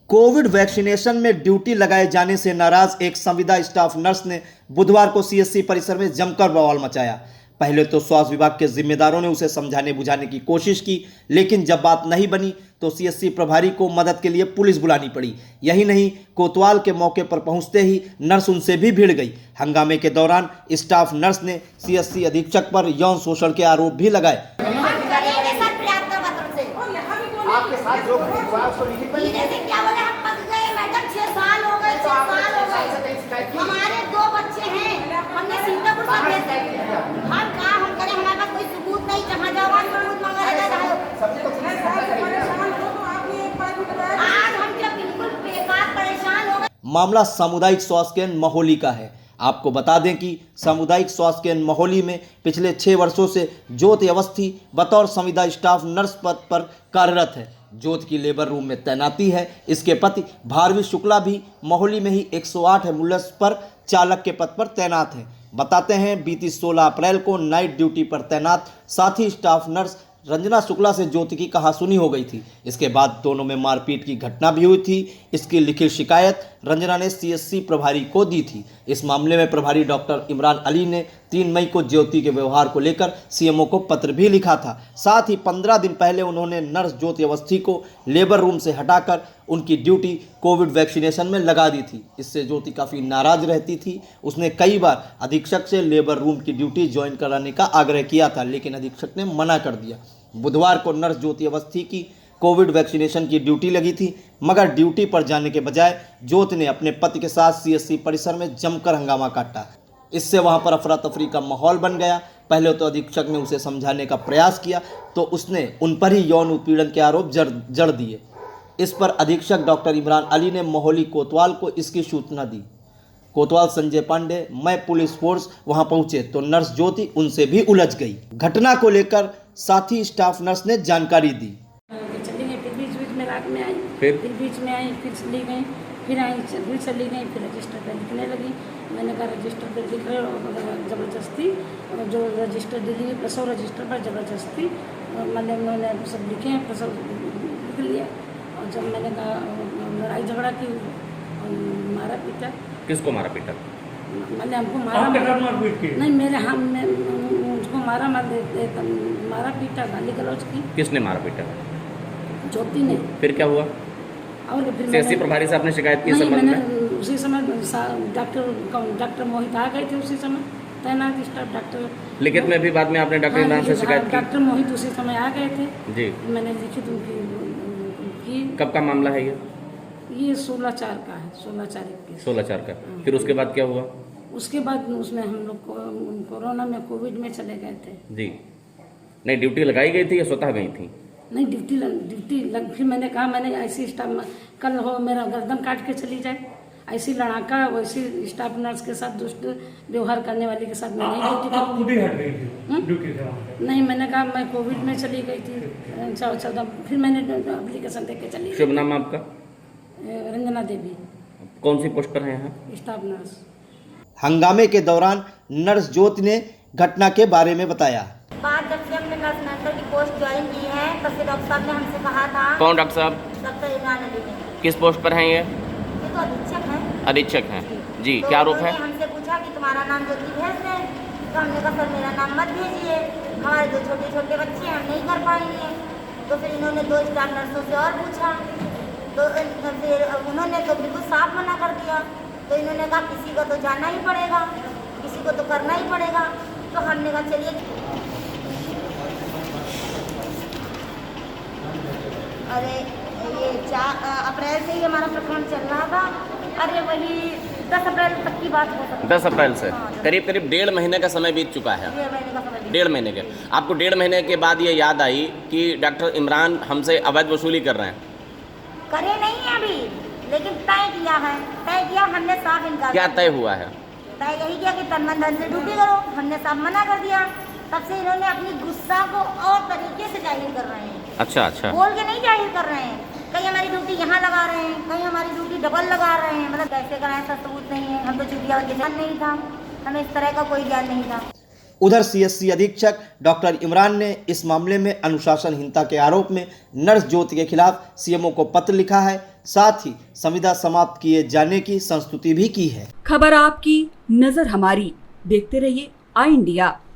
Covid vaccination में duty लगाए जाने से नाराज एक संविदा स्टाफ नर्स ने बुधवार को सीएससी परिसर में जमकर बवाल मचाया। पहले तो स्वास्थ्य विभाग के जिम्मेदारों ने उसे समझाने बुझाने की कोशिश की, लेकिन जब बात नहीं बनी तो सीएससी प्रभारी को मदद के लिए पुलिस बुलानी पड़ी। यही नहीं, कोतवाल के मौके पर पहुंचते ही नर्स उनसे भी भिड़ गई। हंगामे के दौरान स्टाफ नर्स ने सीएससी अधीक्षक पर यौन शोषण के आरोप भी लगाए। आपके साथ जो हुआ उसको लिखित में क्या बोले, हम पक गए मैडम, 6 साल हो गए, 6 साल हो गए। हमारे 2 बच्चे हैं, हमने सीतापुर से भेज दिया। हम कहाँ हम करें, हमारे पास कोई सबूत नहीं, जहाँ जाओ सबूत मांगा जाता है। आज हम जब बिल्कुल बेकार परेशान हो गए। मामला सामुदायिक स्वास्थ्य केंद्र महोली का है। आपको बता दें कि सामुदायिक स्वास्थ्य केंद्र महोली में पिछले 6 वर्षों से ज्योति अवस्थी बतौर संविदा स्टाफ नर्स पद पर कार्यरत है। ज्योति की लेबर रूम में तैनाती है। इसके पति भारवी शुक्ला भी महोली में ही 108 एम्बुलेंस पर चालक के पद पर तैनात हैं। बताते हैं, बीती 16 अप्रैल को नाइट ड्यूटी पर तैनात साथी स्टाफ नर्स रंजना शुक्ला से ज्योति की कहासुनी हो गई थी। इसके बाद दोनों में मारपीट की घटना भी हुई थी। इसकी लिखित शिकायत रंजना ने सीएससी प्रभारी को दी थी। इस मामले में प्रभारी डॉक्टर इमरान अली ने 3 मई को ज्योति के व्यवहार को लेकर सीएमओ को पत्र भी लिखा था। साथ ही 15 दिन पहले उन्होंने नर्स ज्योति अवस्थी को लेबर रूम से हटाकर उनकी ड्यूटी कोविड वैक्सीनेशन में लगा दी थी। इससे ज्योति काफ़ी नाराज रहती थी। उसने कई बार अधीक्षक से लेबर रूम की ड्यूटी ज्वाइन कराने का आग्रह किया था, लेकिन अधीक्षक ने मना कर दिया। बुधवार को नर्स ज्योति अवस्थी की कोविड वैक्सीनेशन की ड्यूटी लगी थी, मगर ड्यूटी पर जाने के बजाय ज्योति ने अपने पति के साथ सीएससी परिसर में जमकर हंगामा काटा। इससे वहां पर अफरा तफरी का माहौल बन गया। पहले तो अधीक्षक ने उसे समझाने का प्रयास किया तो उसने उन पर ही यौन उत्पीड़न के आरोप जड़ दिए। इस पर अधीक्षक डॉक्टर इमरान अली ने मोहली कोतवाल को इसकी सूचना दी। कोतवाल संजय पांडे, मैं पुलिस फोर्स वहां पहुंचे तो नर्स ज्योति उनसे भी उलझ गई। घटना को लेकर साथी स्टाफ नर्स ने जानकारी दी। चली गई, फिर बीच में रात में आई, फिर बीच में आई, फिर चली गई, फिर आई, फिर चली गई, फिर रजिस्टर पर लिखने लगी। मैंने कहा रजिस्टर पर लिख रहे हो ज़बरदस्ती, जो रजिस्टर दिल्ली 100 रजिस्टर पर ज़बरदस्ती मैंने उन्होंने सब लिखे हैं, सब लिख लिया। और जब मैंने कहा लड़ाई झगड़ा की, मारा पीटा। किसको मारा पीटा? मैंने हमको मारा नहीं, मेरे हम उसको मारा पीटा, गाली गलौज की। किसने मारा पीटा? ज्योति ने। फिर क्या हुआ? और फिर सीएससी प्रभारी से आपने शिकायत की? नहीं, मैंने उसी समय डॉक्टर मोहित आ गए थे, उसी समय तैनात स्टाफ डॉक्टर। लिखित में भी बाद में आपने डॉक्टर इमरान से शिकायत की? डॉक्टर मोहित उसी समय आ गए थे जी। मैंने लिखित उनकी। कब का मामला है ये 16/4 का है, 16/4 का। फिर उसके बाद क्या हुआ? उसके बाद उसमें हम लोग कोरोना में कोविड में चले गए थे। जी। नहीं, ड्यूटी लगाई गई थी या स्वतः गई थी? नहीं, ड्यूटी फिर मैंने कहा, मैंने ऐसी स्टाफ कल हो मेरा गर्दन काट के चली जाए, ऐसी लड़ाका वैसी स्टाफ नर्स के साथ दुष्ट व्यवहार करने वाले के साथ मैं नहीं ड्यूटी कर। नहीं, मैंने कहा मैं कोविड में चली गई थी 14, फिर मैंने एप्लीकेशन दे के चली। शुभ नाम आपका? रंजना देवी। कौन सी पोस्ट पर है यहाँ? Staff nurse. हंगामे के दौरान नर्स ज्योति ने घटना के बारे में बताया। बात जब से हमने नर्स नर्सर की पोस्ट ज्वाइन की है तब से डॉक्टर साहब ने हमसे कहा था। कौन डॉक्टर साहब? डॉक्टर इमरान अली ने। किस पोस्ट पर हैं ये? ये तो अधीक्षक हैं। अधीक्षक हैं जी। तो क्या आरोप है? हमसे पूछा कि तुम्हारा नाम ज्योति भेज दें, तो हमने कहा सर मेरा नाम मत भेजिए, हमारे 2 छोटे छोटे बच्चे हैं, हम नहीं कर पाएंगे। तो फिर इन्होंने 2 स्टाफ नर्सों से और पूछा, तो फिर उन्होंने तो बिल्कुल साफ मना कर दिया। तो इन्होंने कहा किसी को तो जाना ही पड़ेगा, किसी को तो करना ही पड़ेगा। तो हमने कहा चलिए। अरे ये 4 अप्रैल से ही हमारा प्रकरण चल रहा था। अरे वही 10 अप्रैल तक की बात हो सकती है। 10 अप्रैल से हाँ, करीब 1.5 महीने का समय बीत चुका है। 1.5 महीने का समय। 1.5 महीने के। आपको 1.5 महीने के बाद ये याद आई कि डॉक्टर इमरान हमसे अवैध वसूली कर रहे हैं? करे नहीं है अभी, लेकिन तय किया है। तय किया, हमने साफ इनकार। क्या तय हुआ है? तय यही किया कि तन मन धन से ड्यूटी करो, हमने साफ मना कर दिया। तब से इन्होंने अपनी गुस्सा को और तरीके से जाहिर कर रहे हैं। अच्छा। बोल के नहीं जाहिर कर रहे हैं, कहीं हमारी ड्यूटी यहाँ लगा रहे हैं, कहीं हमारी ड्यूटी डबल लगा रहे हैं। मतलब कैसे कराएं, ऐसा सबूत नहीं है। हम तो चुटिया ज्ञान नहीं था, हमें इस तरह का कोई ज्ञान नहीं था। उधर सीएससी अधीक्षक डॉक्टर इमरान ने इस मामले में अनुशासनहीनता के आरोप में नर्स ज्योति के खिलाफ सीएमओ को पत्र लिखा है। साथ ही संविदा समाप्त किए जाने की संस्तुति भी की है। खबर आपकी, नजर हमारी। देखते रहिए आई इंडिया।